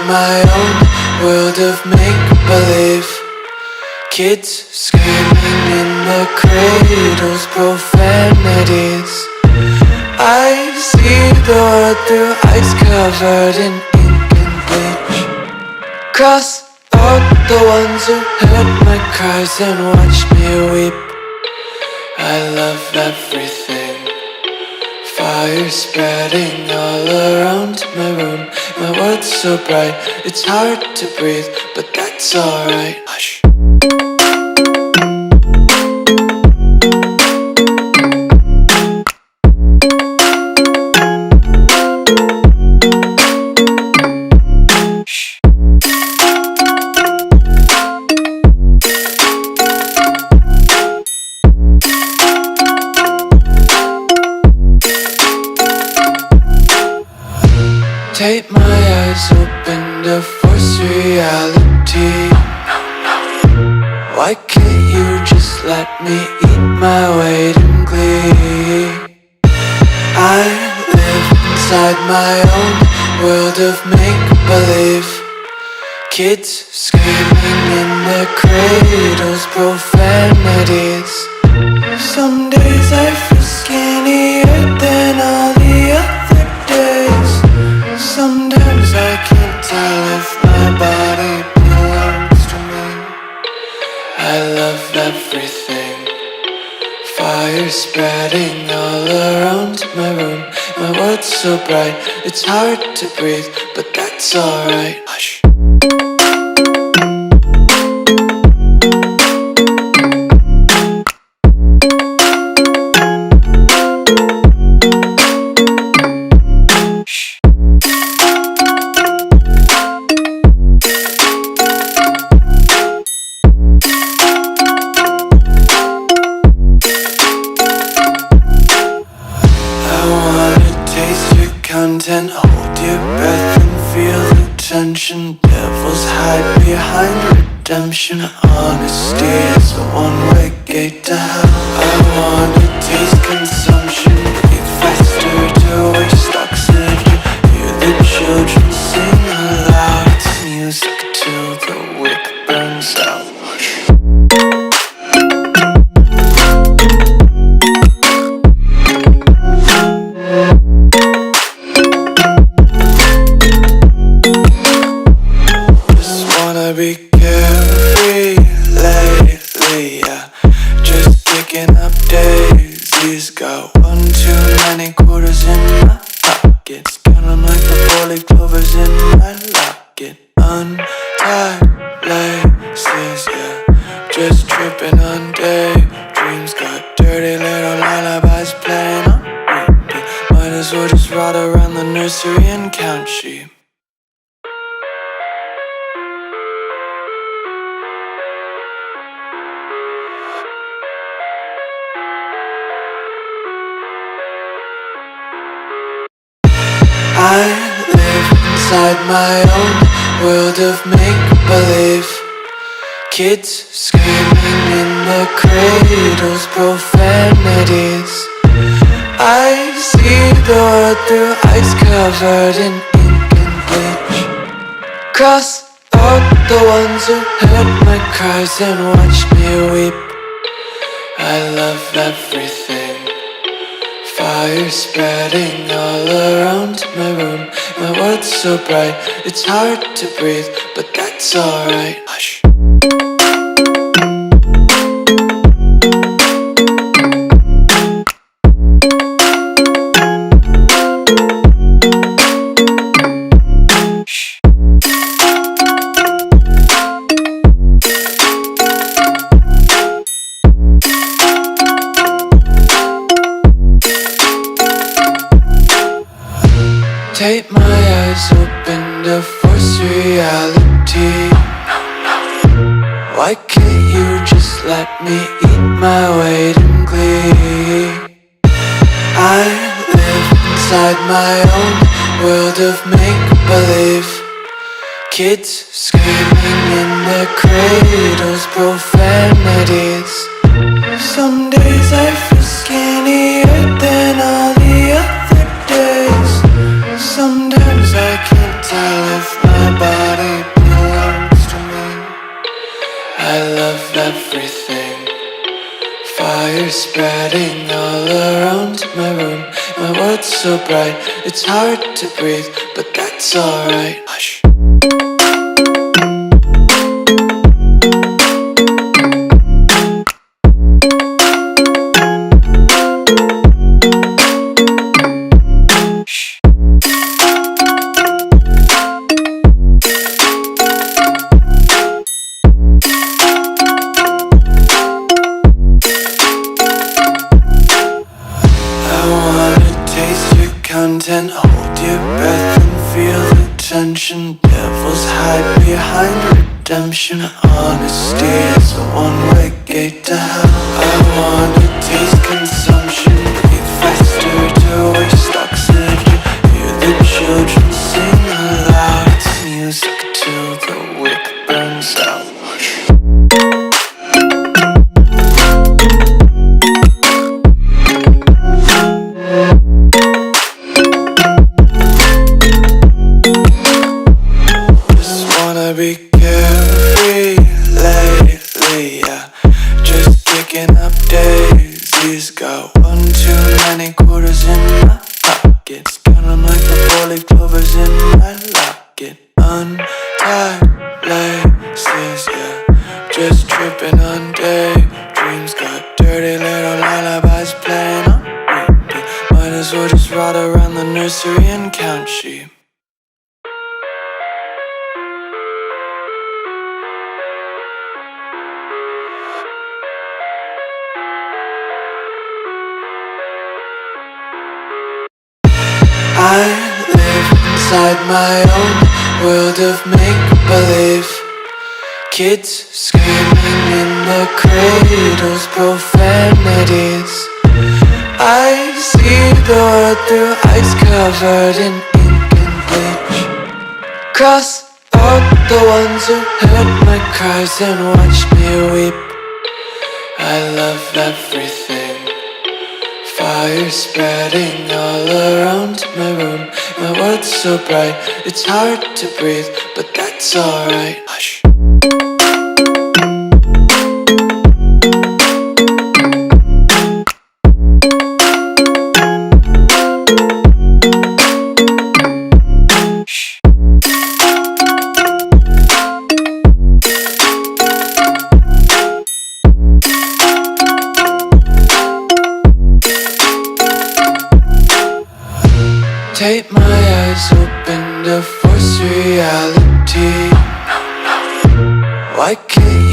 my own world of make-believe. Kids screaming in the cradles, profanities. I see the world through ice covered in ink and bleach. Cross out the ones who heard my cries and watched me weep. I love everything. Fire spreading all around my room. My world's so bright, it's hard to breathe, but that's alright. Hush. Tape my eyes open to force reality. Why can't you just let me eat my weight in glee? I live inside my own world of make-believe. Kids screaming in their cradles, profanities. Some days I feel skinnier than all the other days. Sometimes I can't tell if my body belongs to me. I love everything. Fire spreading all around my room. My world's so bright, it's hard to breathe, but that's alright. Hush. Content, hold your breath and feel the tension. Devils hide behind redemption. Honesty is a one-way gate to hell. I wanna taste consumption, breathe faster to waste oxygen. Hear the children sing aloud. It's music till the wick burns out. Be carefree lately, yeah. Just picking up daisies. Got one too many quarters in my pockets. Counting like the four-leaf clovers in my locket. Untied laces, yeah. Just tripping on daydreams. Got dirty little lullabies playing on repeat. Might as well just ride around the nursery and count sheep. I live inside my own world of make-believe. Kids screaming in the cradles, profanities. I see the world through ice covered in ink and bleach. Cross out the ones who heard my cries and watched me weep. I love everything. Fire spreading all around my room. My world's so bright, it's hard to breathe, but that's alright. Hush. Tape my eyes open to force reality. Why can't you just let me eat my weight in glee? I live inside my own world of make-believe. Kids screaming in their cradles, profanities. Some days I feel skinnier than all the other days. Sometimes I can't tell if my body everything. Fire spreading all around my room. My world's so bright, it's hard to breathe, but that's alright. Hush. Content, hold your breath and feel the tension. Devils hide behind redemption. Honesty is a one-way gate to hell. I wanna taste consumption, breathe faster to waste oxygen. Hear the children sing aloud. It's music till the wick burns out. Be carefree lately, yeah. Just picking up daisies. Got one too many quarters in my pockets. Count 'em like the 4-leaf clovers in my locket. Untied laces, yeah. Just tripping on daydreams. Got dirty little lullabies playing on repeat. Might as well just ride around the nursery and count sheep. I live inside my own world of make-believe. Kids screaming in the cradles, profanities. I see the world through ice covered in ink and bleach. Cross out the ones who heard my cries and watched me weep. I love everything. Fire spreading all around my room. My world's so bright, it's hard to breathe, but that's alright. Hush. Take my eyes open to force reality. Why can't